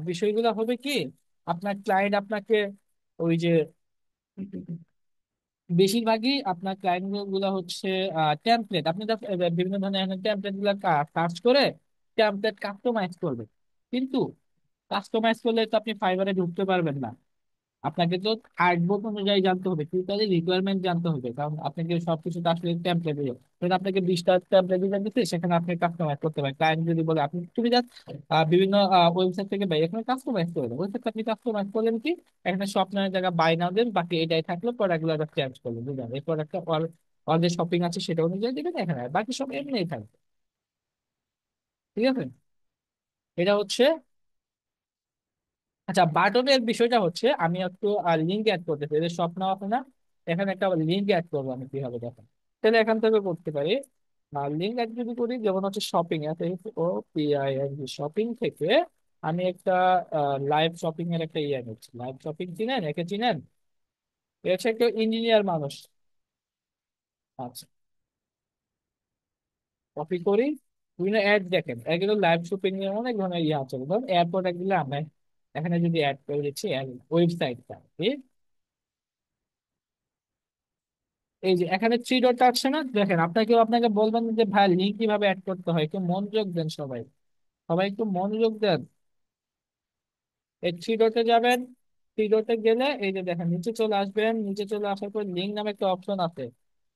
বিষয়গুলো হবে কি, আপনার ক্লায়েন্ট আপনাকে ওই যে বেশিরভাগই আপনার ক্লায়েন্ট গুলো হচ্ছে টেমপ্লেট, আপনি বিভিন্ন ধরনের টেমপ্লেট গুলো কাজ করে টেমপ্লেট কাস্টমাইজ করবে, কিন্তু কাস্টমাইজ করলে তো আপনি ফাইবারে ঢুকতে পারবেন না, আপনাকে তো আর্টবোর্ড অনুযায়ী জানতে হবে, টোটালি রিকোয়ারমেন্ট জানতে হবে, কারণ আপনাকে সবকিছু তো আসলে টেমপ্লেট দিয়ে, আপনাকে 20টা টেমপ্লেট ডিজাইন দিতে, সেখানে আপনি কাস্টমাইজ করতে পারেন, ক্লায়েন্ট যদি বলে আপনি তুমি জাস্ট বিভিন্ন ওয়েবসাইট থেকে বাই এখানে কাস্টমাইজ করে দেন, ওয়েবসাইট আপনি কাস্টমাইজ করলেন কি, এখানে সব নামের জায়গা বাই নাও দেন, বাকি এটাই থাকলো, প্রোডাক্ট গুলো চেঞ্জ করলেন, বুঝলেন, এই প্রোডাক্টটা অল যে শপিং আছে সেটা অনুযায়ী দিবেন, এখানে বাকি সব এমনিই থাকবে। ঠিক আছে, এটা হচ্ছে। আচ্ছা, বাটনের বিষয়টা হচ্ছে আমি একটু লিঙ্ক অ্যাড করতে চাই, এদের স্বপ্ন আছে না, এখানে একটা লিঙ্ক অ্যাড করবো আমি, কিভাবে দেখেন, তাহলে এখান থেকে করতে পারি, লিঙ্ক অ্যাড যদি করি, যেমন হচ্ছে শপিং এ ও PING, শপিং থেকে আমি একটা লাইভ শপিং এর একটা ইয়ে নিচ্ছি, লাইভ শপিং চিনেন, একে চিনেন, এ হচ্ছে একটা ইঞ্জিনিয়ার মানুষ। আচ্ছা, কপি করি, বিভিন্ন অ্যাড দেখেন, এগুলো লাইভ শপিং এর অনেক ধরনের ইয়ে আছে, ধরুন এয়ারপোর্ট এগুলো আমরা এখানে যদি অ্যাড করে দিচ্ছি ওয়েবসাইটটা, এই যে এখানে থ্রি ডট আসছে না, দেখেন আপনাকে বলবেন যে ভাই লিঙ্ক কিভাবে অ্যাড করতে হয়, একটু মনোযোগ দেন সবাই, সবাই একটু মনোযোগ দেন। এই থ্রি ডটে যাবেন, থ্রি ডটে গেলে এই যে দেখেন নিচে চলে আসবেন, নিচে চলে আসার পর লিঙ্ক নামে একটা অপশন আছে।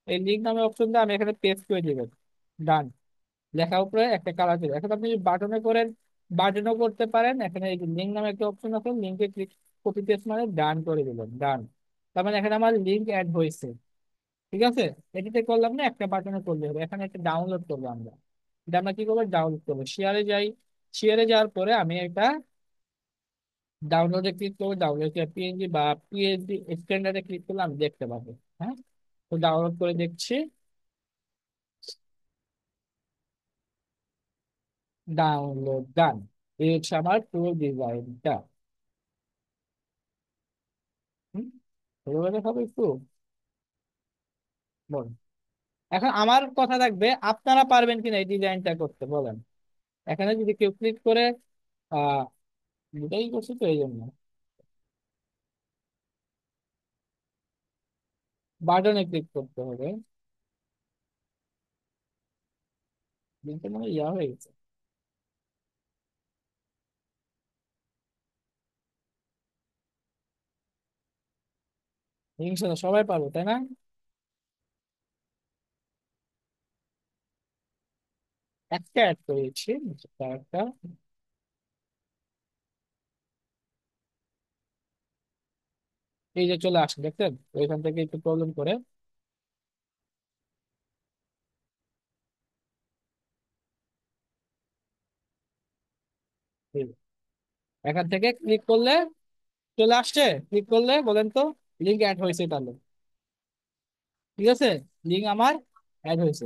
এই লিঙ্ক নামে অপশনটা আমি এখানে পেস্ট করে দিবেন। ডান। লেখার উপরে একটা কালার দিবেন। এখন আপনি যদি বাটনে করেন, বাটনও করতে পারেন। এখানে এই যে লিঙ্ক নামে একটা অপশন আছে, লিঙ্কে ক্লিক, কপি পেস্ট মানে ডান করে দিবেন। ডান। তার মানে এখানে আমার লিঙ্ক অ্যাড হয়েছে। ঠিক আছে। এটিতে করলাম না, একটা বাটনে করলে হবে। এখানে একটা ডাউনলোড করবো আমরা। এটা আমরা কি করবো, ডাউনলোড করবো। শেয়ারে যাই, শেয়ারে যাওয়ার পরে আমি একটা ডাউনলোডে ক্লিক করবো, ডাউনলোড পিএনজি বা পিএইচডি স্ট্যান্ডার্ডে ক্লিক করলে আমি দেখতে পাবো। হ্যাঁ, তো ডাউনলোড করে দেখছি। ডাউনলোড ডান। এই হচ্ছে আমার পুরো ডিজাইনটা। হুম, এভাবে হবে একটু বলুন। এখন আমার কথা থাকবে, আপনারা পারবেন কিনা এই ডিজাইনটা করতে বলেন। এখানে যদি কেউ ক্লিক করে, আহ দুটাই করছি তো এই জন্য বাটনে ক্লিক করতে হবে। লিঙ্কটা মানে ইয়া হয়ে গেছে। ইনশাল্লাহ সবাই পারবো, তাই না? একটা অ্যাড করেছি, একটা। এই যে চলে আসে দেখছেন, ওইখান থেকে একটু প্রবলেম করে। এই যে, এখান থেকে ক্লিক করলে চলে আসছে। ক্লিক করলে বলেন তো, লিঙ্ক অ্যাড হয়েছে তাহলে। ঠিক আছে, লিঙ্ক আমার অ্যাড হয়েছে।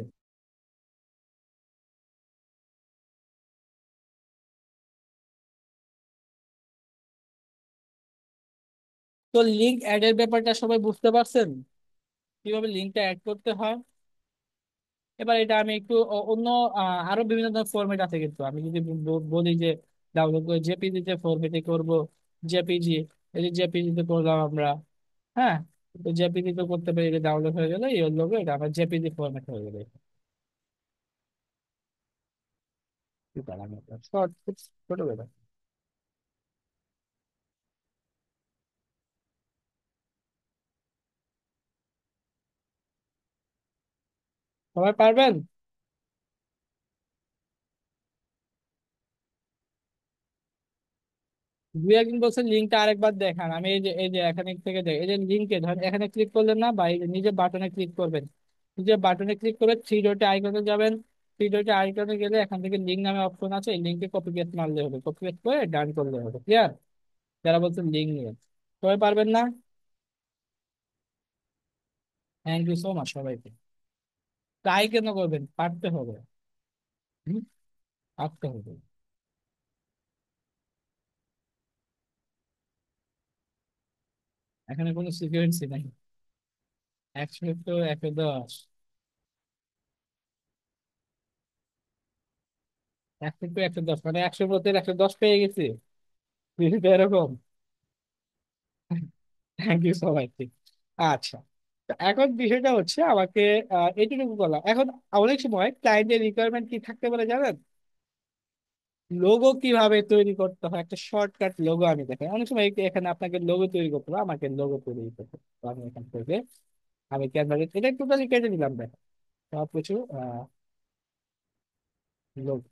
তো লিঙ্ক অ্যাড এর ব্যাপারটা সবাই বুঝতে পারছেন, কিভাবে লিঙ্কটা অ্যাড করতে হয়? এবার এটা আমি একটু অন্য আরো বিভিন্ন ধরনের ফরম্যাট আছে, কিন্তু আমি যদি বলি যে ডাউনলোড করে জেপিজি তে ফরম্যাটে করব, জেপিজি, এই যে জেপিজি তে করলাম আমরা। হ্যাঁ, তো জেপিজি তো করতে পারি, ডাউনলোড হয়ে গেলে এই লোগো, এটা আমার জেপিজি ফরম্যাট হয়ে গেলে। কি করলাম, শর্ট, ছোট ব্যাপার। সবাই পারবেন? দুই একদিন বলছে লিঙ্কটা আরেকবার দেখান। আমি এই যে এখানে থেকে দেখ, এই যে লিঙ্কে ধর এখানে ক্লিক করলেন না, বা এই যে নিজে বাটনে ক্লিক করবেন। নিজে বাটনে ক্লিক করে থ্রি ডটে আইকনে যাবেন। থ্রি ডটে আইকনে গেলে এখান থেকে লিঙ্ক নামে অপশন আছে, এই লিঙ্কে কপি পেস্ট মারলে হবে, কপি পেস্ট করে ডান করলে হবে। ক্লিয়ার? যারা বলছেন লিঙ্ক নিয়ে, সবাই পারবেন না? থ্যাংক ইউ সো মাচ সবাইকে। ট্রাই কেন করবেন, পারতে হবে। হুম, পারতে হবে। এখানে কোনো সিকিউরিটি নাই। 100 তো 110। 100 তো 110, মানে 100 মধ্যে 110 পেয়ে গেছি। বিষয়টা এরকম। Thank you so much. আচ্ছা, তো এখন বিষয়টা হচ্ছে আমাকে এইটুকু বলা। এখন অনেক সময় ক্লায়েন্টের রিকোয়ারমেন্ট কি থাকতে পারে জানেন? লোগো কিভাবে তৈরি করতে হয়, একটা শর্টকাট লোগো আমি দেখাই। অনেক সময় এখানে আপনাকে লোগো তৈরি করতে হবে, আমাকে লোগো তৈরি করতে হবে। তো আমি এখান থেকে, আমি ক্যানভাসে এটা টোটালি কেটে দিলাম, দেখেন সবকিছু লোগো।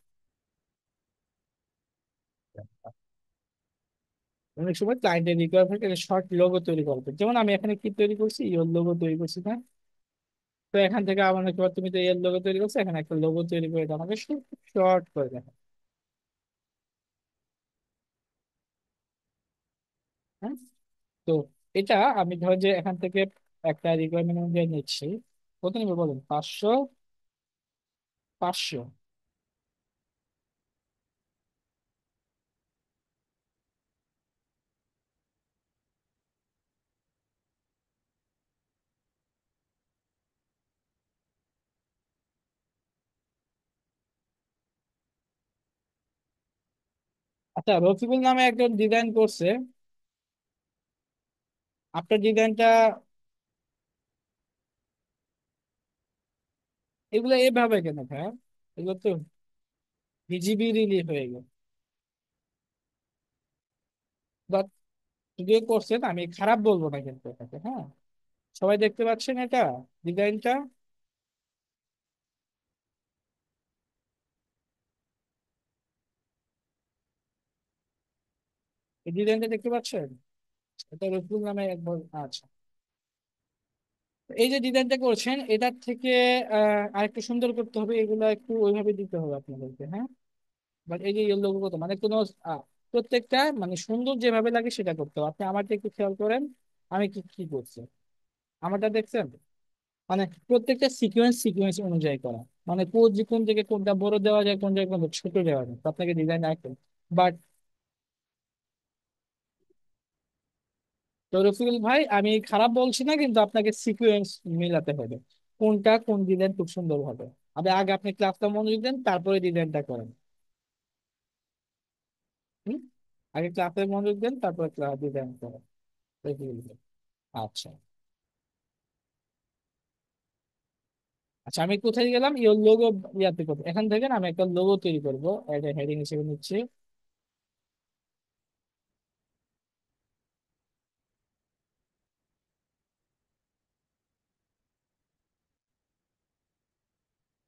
অনেক সময় ক্লায়েন্টের রিকোয়ারমেন্ট শর্ট লোগো তৈরি করবে, যেমন আমি এখানে কি তৈরি করছি, ইওর লোগো তৈরি করছি না? তো এখান থেকে আমার হচ্ছে, তুমি তো এর লোগো তৈরি করছো, এখানে একটা লোগো তৈরি করে দাও আমাকে, শর্ট করে দেখো। হ্যাঁ, তো এটা আমি ধর যে এখান থেকে একটা রিকোয়ারমেন্ট অনুযায়ী নিচ্ছি। কত নিবে বলুন? 500। 500। আচ্ছা, রফিকুল নামে একজন ডিজাইন করছে, আপনার ডিজাইনটা এগুলো এভাবে কেন ভাই? এগুলো তো বিজিবি রিলিজ হয়ে গেল। বাট যে করছেন আমি খারাপ বলবো না কিন্তু এটাকে, হ্যাঁ। সবাই দেখতে পাচ্ছেন এটা, ডিজাইনটা, এই ডিজাইনটা দেখতে পাচ্ছেন? এটা রসুল নামে একবার। আচ্ছা, এই যে ডিজাইনটা করছেন এটার থেকে আরেকটু সুন্দর করতে হবে, এগুলো একটু ওইভাবে দিতে হবে আপনাদেরকে, হ্যাঁ। বাট এই যে ইয়েলো কত মানে কোনো আহ, প্রত্যেকটা মানে সুন্দর যেভাবে লাগে সেটা করতে হবে। আপনি আমারটা একটু খেয়াল করেন, আমি কি কি করছি, আমারটা দেখছেন? মানে প্রত্যেকটা সিকোয়েন্স সিকোয়েন্স অনুযায়ী করা, মানে কোন যে কোন জায়গায় কোনটা বড় দেওয়া যায়, কোন জায়গায় কোনটা ছোট দেওয়া যায়, তো আপনাকে ডিজাইন আঁকতে। বাট তো রফিকুল ভাই আমি খারাপ বলছি না, কিন্তু আপনাকে সিকোয়েন্স মিলাতে হবে, কোনটা কোন ডিজাইন খুব সুন্দর হবে। আগে আপনি ক্লাসটা মনোযোগ দেন, তারপরে ডিজাইনটা করেন। হুম? আগে ক্লাসে মনোযোগ দেন, তারপরে ক্লাস ডিজাইন করেন। রফিকুল ভাই। আচ্ছা। আচ্ছা, আমি কোথায় গেলাম, ইওর লোগো ইয়াতে করবো, এখান থেকে না আমি একটা লোগো তৈরি করবো, এটা হেডিং হিসেবে নিচ্ছি।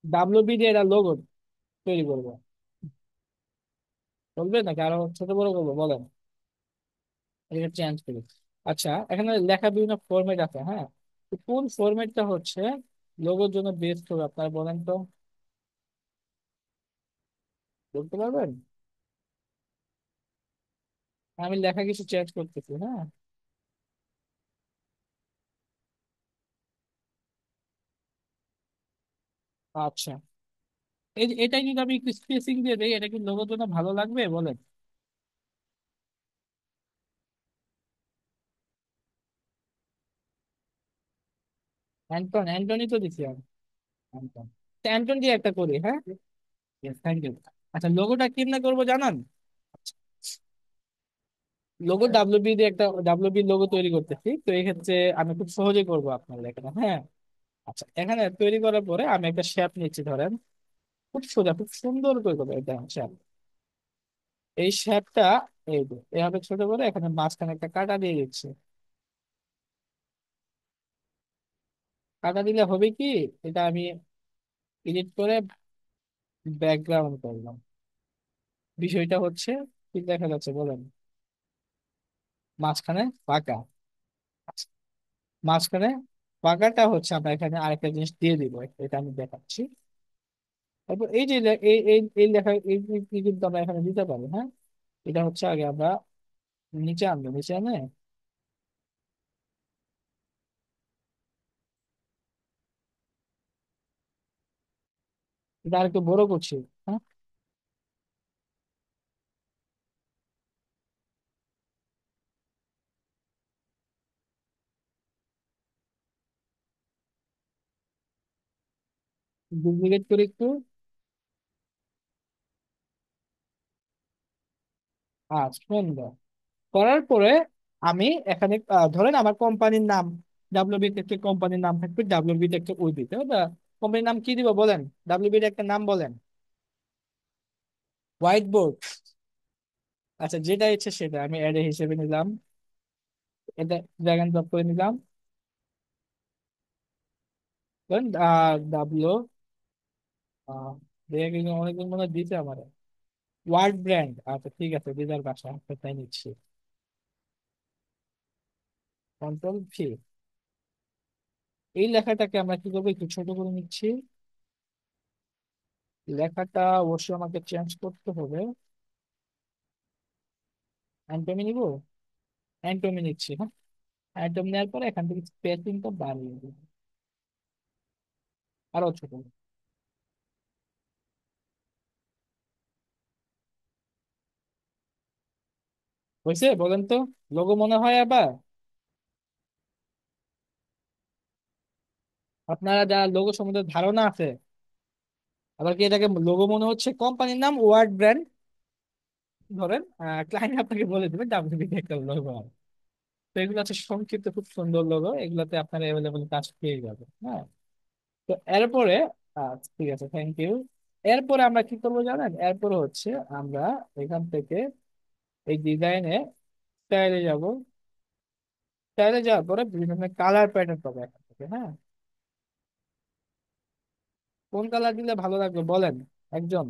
ডাব্লিউ বি দিয়ে এটা লোগো তৈরি করবো, বলবে নাকি আরো ছোট বড় করবো বলেন? এটা চেঞ্জ করি। আচ্ছা, এখানে লেখা বিভিন্ন ফরম্যাট আছে, হ্যাঁ। তো কোন ফরম্যাটটা হচ্ছে লোগোর জন্য বেস্ট হবে আপনারা বলেন তো, বলতে পারবেন? আমি লেখা কিছু চেঞ্জ করতেছি, হ্যাঁ। আচ্ছা, এটা যদি আমি একটু স্পেসিং দিয়ে দিই, এটা কি লোগোর জন্য ভালো লাগবে বলেন? অ্যান্টনি তো দিছি আমি। অ্যান্টন, তো অ্যান্টন দিয়ে একটা করি, হ্যাঁ। Thank you. আচ্ছা, লোগোটা কেমনে করবো জানান? লোগো ডাব্লিউবি দিয়ে একটা ডাব্লিউবি লোগো তৈরি করতেছি, তো এই ক্ষেত্রে আমি খুব সহজেই করবো আপনার এখানে, হ্যাঁ। আচ্ছা, এখানে তৈরি করার পরে আমি একটা শেপ নিচ্ছি ধরেন, খুব সোজা খুব সুন্দর করে দেবো এটা শেপ। এই শেপটা এই যে এভাবে ছোট করে এখানে মাঝখানে একটা কাটা দিয়ে দিচ্ছি। কাটা দিলে হবে কি, এটা আমি এডিট করে ব্যাকগ্রাউন্ড করলাম। বিষয়টা হচ্ছে কি দেখা যাচ্ছে বলেন? মাঝখানে ফাঁকা। আচ্ছা, মাঝখানে ফাঁকাটা হচ্ছে আমরা এখানে আরেকটা জিনিস দিয়ে দিব, এটা আমি দেখাচ্ছি। তারপর এই যে এই এই এই লেখা এই কিন্তু আমরা এখানে দিতে পারি, হ্যাঁ। এটা হচ্ছে আগে আমরা নিচে আনবো, নিচে আনে এটা আরেকটু বড় করছি, হ্যাঁ। ডুপ্লিকেট করে একটু। আচ্ছা, সুন্দর করার পরে আমি এখানে ধরেন আমার কোম্পানির নাম ডাব্লিউবি, একটা কোম্পানির নাম থাকবে, ডাব্লিউবি একটা ওই দিতে কোম্পানির নাম কি দিব বলেন? ডাব্লিউবি একটা নাম বলেন। White board. আচ্ছা, যেটা ইচ্ছে সেটা আমি অ্যাড হিসেবে নিলাম, এটা ড্র্যাগ এন্ড ড্রপ করে নিলাম। ধরেন ডাব্লিউ, অনেকদিন মনে হয় দিতে আমার ওয়ার্ড ব্র্যান্ড। আচ্ছা ঠিক আছে, দিদার বাসা তাই নিচ্ছি। Control V. এই লেখাটাকে আমরা কি করবো, একটু ছোট করে নিচ্ছি। লেখাটা অবশ্যই আমাকে চেঞ্জ করতে হবে। অ্যান্টমি নিব, অ্যান্টমি নিচ্ছি, হ্যাঁ। অ্যান্টমি নেওয়ার পরে এখান থেকে স্পেসিংটা বাড়িয়ে দিব, আরো ছোট। হয়েছে বলেন তো? লোগো মনে হয় আবার, আপনারা যারা লোগো সম্বন্ধে ধারণা আছে, আবার কি এটাকে লোগো মনে হচ্ছে? কোম্পানির নাম ওয়ার্ড ব্র্যান্ড, ধরেন ক্লায়েন্ট আপনাকে বলে দেবে ডাব্লিউবি একটা লোগো। তো এগুলো হচ্ছে সংক্ষিপ্ত খুব সুন্দর লোগো, এগুলোতে আপনারা অ্যাভেলেবল কাজ পেয়ে যাবেন, হ্যাঁ। তো এরপরে আচ্ছা ঠিক আছে, থ্যাংক ইউ। এরপরে আমরা কি করবো জানেন? এরপরে হচ্ছে আমরা এখান থেকে এই ডিজাইনে স্টাইলে যাব। স্টাইলে যাওয়ার পরে বিভিন্ন ধরনের কালার প্যাটার্ন পাবো এখান থেকে, হ্যাঁ। কোন কালার দিলে ভালো লাগবে বলেন একজন।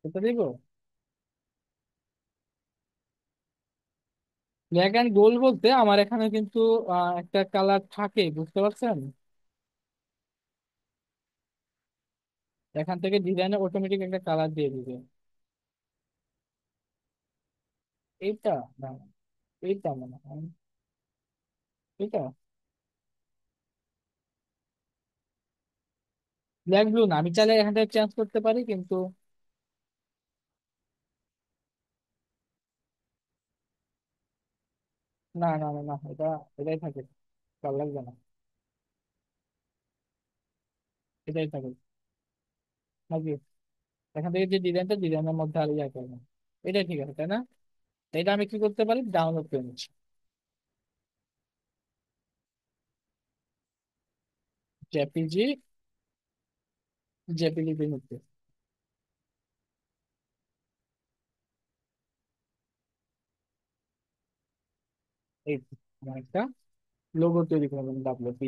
এটা দিব। ব্ল্যাক অ্যান্ড গোল্ড বলতে আমার এখানে কিন্তু একটা কালার থাকে, বুঝতে পারছেন? এখান থেকে ডিজাইনে অটোমেটিক একটা কালার দিয়ে দিবে। এইটা না, এইটা মনে হয় এটা। ব্ল্যাক ব্লু না, আমি চাইলে এখান থেকে চেঞ্জ করতে পারি কিন্তু। না না না না, এটা এটাই থাকে, ভালো লাগবে না। এটাই থাকে নাকি? এখান থেকে যে ডিজাইনটা, ডিজাইনের মধ্যে আর ইয়া করবো। এটাই ঠিক আছে তাই না? এটা আমি কি করতে পারি, ডাউনলোড করে নিচ্ছি। জেপিজি, জেপিজি হচ্ছে এই তো, আমার একটা লোগো তৈরি করবেন ডাব্লিউপি।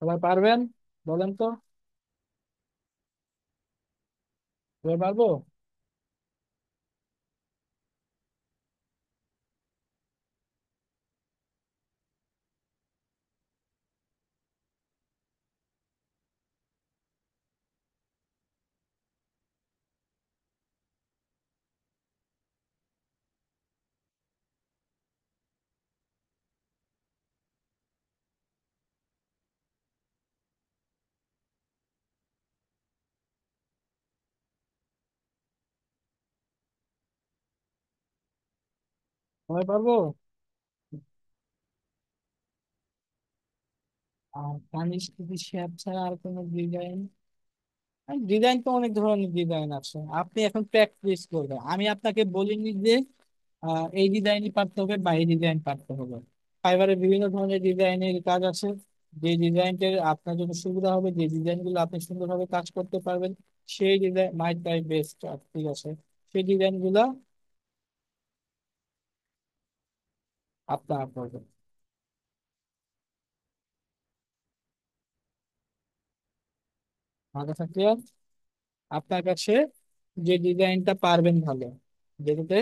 সবাই পারবেন? বলেন তো। সবাই পারবো? সবাই পারবো? আর কানিস যদি শেপ ছাড়া আর কোনো ডিজাইন? ডিজাইন তো অনেক ধরনের ডিজাইন আছে, আপনি এখন প্র্যাকটিস করবেন। আমি আপনাকে বলিনি যে এই ডিজাইনই পারতে হবে বা এই ডিজাইন পারতে হবে। ফাইবারের বিভিন্ন ধরনের ডিজাইনের কাজ আছে। যে ডিজাইনটা আপনার জন্য সুবিধা হবে, যে ডিজাইন গুলো আপনি সুন্দরভাবে কাজ করতে পারবেন, সেই ডিজাইন মাই টাই বেস্ট। ঠিক আছে, সেই ডিজাইন গুলা আপনার করবেন। আমার কাছে ক্লিয়ার? আপনার কাছে যে ডিজাইনটা পারবেন ভালো, যেটাতে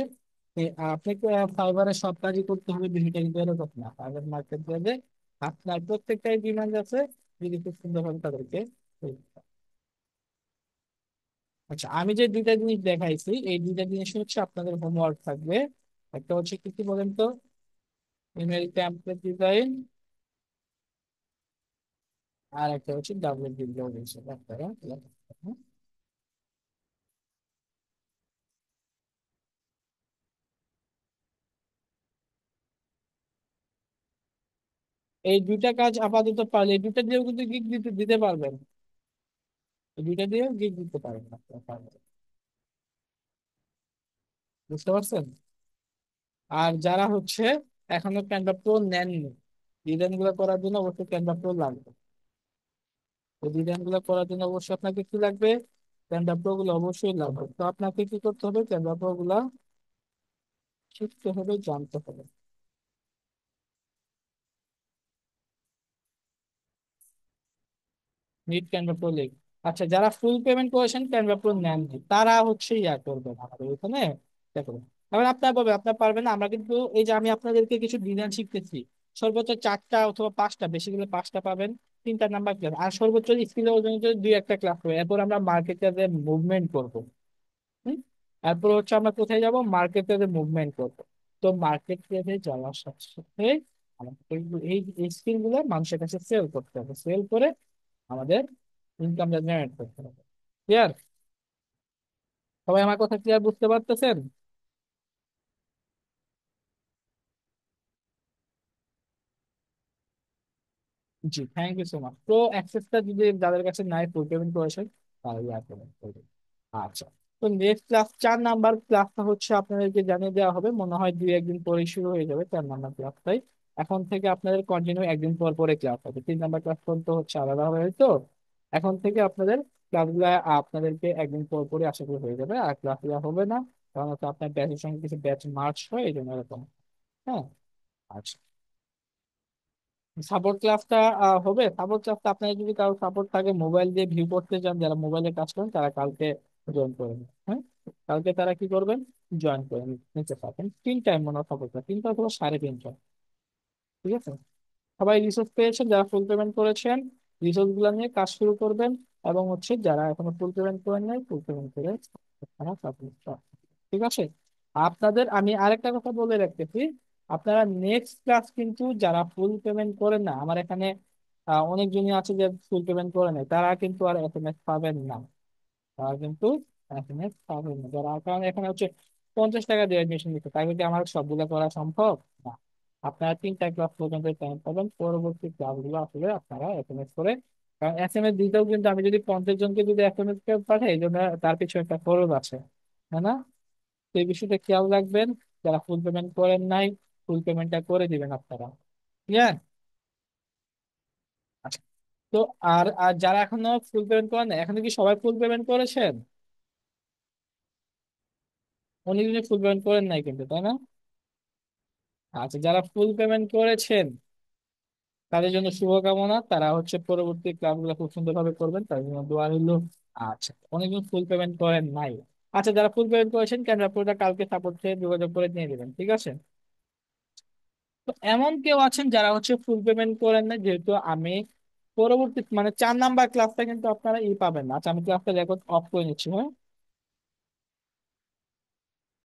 আপনি ফাইবারের সব কাজই করতে হবে বিষয়টা কিন্তু এরকম না। ফাইবার মার্কেট যাবে, আপনার প্রত্যেকটাই ডিমান্ড আছে, যদি খুব সুন্দরভাবে তাদেরকে তৈরি করা। আচ্ছা, আমি যে দুইটা জিনিস দেখাইছি, এই দুইটা জিনিস হচ্ছে আপনাদের হোমওয়ার্ক থাকবে। একটা হচ্ছে কি কি বলেন তো, ইমেল টেমপ্লেট ডিজাইন, আর একটা হচ্ছে ডাব্লিউ ডিজাইন। আপনারা এই দুইটা কাজ আপাতত পারলে, এই দুইটা দিয়েও কিন্তু গিগ দিতে দিতে পারবেন। এই দুইটা দিয়েও গিগ দিতে পারবেন আপনারা, পারবেন। বুঝতে পারছেন? আর যারা হচ্ছে এখনো ক্যানভা প্রো নেননি, ডিজাইন গুলো করার জন্য অবশ্যই ক্যানভা প্রো লাগবে। তো ডিজাইন গুলো করার জন্য অবশ্যই আপনাকে কি লাগবে? ক্যানভা প্রো গুলো অবশ্যই লাগবে। তো আপনাকে কি করতে হবে, ক্যানভা প্রো গুলা শিখতে হবে, জানতে হবে। নিট ক্যানভা প্রো লিগ। আচ্ছা, যারা ফুল পেমেন্ট করেছেন ক্যানভা প্রো নেননি, তারা হচ্ছে ইয়া করবেন আমাদের এখানে। দেখো, এবার আপনার পাবে, আপনার পারবেন না। আমরা কিন্তু এই যে আমি আপনাদেরকে কিছু ডিজাইন শিখতেছি, সর্বোচ্চ 4টা অথবা 5টা, বেশি গেলে 5টা পাবেন। 3টা নাম্বার ক্লাস, আর সর্বোচ্চ স্কিলের ওজন যদি 2-1টা ক্লাস হবে। এরপর আমরা মার্কেটে মুভমেন্ট করবো। হুম? এরপর হচ্ছে আমরা কোথায় যাব, মার্কেটে মুভমেন্ট করবো। তো মার্কেট প্লেসে যাওয়ার সাথে সাথে আমাদের এই স্কিল গুলো মানুষের কাছে সেল করতে হবে। সেল করে আমাদের ইনকামটা জেনারেট করতে হবে। ক্লিয়ার? সবাই আমার কথা ক্লিয়ার বুঝতে পারতেছেন? জি, থ্যাংক ইউ সো মাচ। তো অ্যাক্সেসটা যদি যাদের কাছে নাই, ফুল পেমেন্ট করেছেন, তাহলে ইয়া করবেন। আচ্ছা, তো নেক্সট ক্লাস 4 নাম্বার ক্লাসটা হচ্ছে আপনাদেরকে জানিয়ে দেওয়া হবে, মনে হয় 2-1 দিন পরেই শুরু হয়ে যাবে 4 নাম্বার ক্লাসটাই। এখন থেকে আপনাদের কন্টিনিউ একদিন পর পরে ক্লাস হবে, 3 নাম্বার ক্লাস পর্যন্ত হচ্ছে আলাদা হবে তো। এখন থেকে আপনাদের ক্লাসগুলো আপনাদেরকে একদিন পর পরে আশা করি হয়ে যাবে, আর ক্লাসগুলো হবে না, কারণ হচ্ছে আপনার ব্যাচের সঙ্গে কিছু ব্যাচ মার্চ হয় এই জন্য এরকম। হ্যাঁ। আচ্ছা। সাপোর্ট ক্লাসটা হবে, সাপোর্ট ক্লাসটা আপনার যদি কারো সাপোর্ট থাকে মোবাইল দিয়ে ভিউ করতে চান, যারা মোবাইলে কাজ করেন তারা কালকে জয়েন করে নিন। হ্যাঁ, কালকে তারা কি করবেন, জয়েন করে নিতে পারবেন। 3 টাইম মনে হয় সাপোর্ট, 3টা অথবা 3:30। ঠিক আছে। সবাই রিসোর্স পেয়েছেন, যারা ফুল পেমেন্ট করেছেন রিসোর্স গুলো নিয়ে কাজ শুরু করবেন। এবং হচ্ছে যারা এখনো ফুল পেমেন্ট করেন নাই ফুল পেমেন্ট করে আপনারা support পান। ঠিক আছে। আপনাদের আমি আরেকটা কথা বলে রাখতেছি, আপনারা নেক্সট ক্লাস কিন্তু যারা ফুল পেমেন্ট করেন না, আমার এখানে অনেকজনই আছে যে ফুল পেমেন্ট করে নাই, তারা কিন্তু আর এসএমএস পাবেন না। তারা কিন্তু এসএমএস পাবেন না, যারা, কারণ এখানে হচ্ছে 50 টাকা দিয়ে অ্যাডমিশন নিতে, তাই বলে কি আমার সবগুলো করা সম্ভব না। আপনারা 3টা ক্লাস পর্যন্ত টাইম পাবেন, পরবর্তী ক্লাসগুলো আসলে আপনারা এসএমএস করে, কারণ এসএমএস দিতেও কিন্তু আমি যদি 50 জনকে যদি এসএমএস পাঠাই এই জন্য তার পিছনে একটা খরচ আছে, তাই না? তো এই বিষয়টা খেয়াল রাখবেন, যারা ফুল পেমেন্ট করেন নাই ফুল পেমেন্টটা করে দিবেন আপনারা। ক্লিয়ার? আচ্ছা। তো আর আর যারা এখনো ফুল পেমেন্ট করেন নাই, এখনো কি সবাই ফুল পেমেন্ট করেছেন? অনেকদিনে ফুল পেমেন্ট করেন নাই কিন্তু, তাই না? আচ্ছা, যারা ফুল পেমেন্ট করেছেন তাদের জন্য শুভকামনা, তারা হচ্ছে পরবর্তী ক্লাসগুলো খুব সুন্দরভাবে করবেন, তার জন্য দোয়া রইল। আচ্ছা, অনেকজন ফুল পেমেন্ট করেন নাই। আচ্ছা, যারা ফুল পেমেন্ট করেছেন ক্যান্ডারপুরটা কালকে সাপোর্টে যোগাযোগ করে নিয়ে দেবেন, ঠিক আছে? তো এমন কেউ আছেন যারা হচ্ছে ফুল পেমেন্ট করেন না, যেহেতু আমি পরবর্তী মানে 4 নাম্বার ক্লাসটা কিন্তু আপনারা পাবেন না। আচ্ছা, আমি ক্লাসটা রেকর্ড অফ করে নিচ্ছি, হ্যাঁ।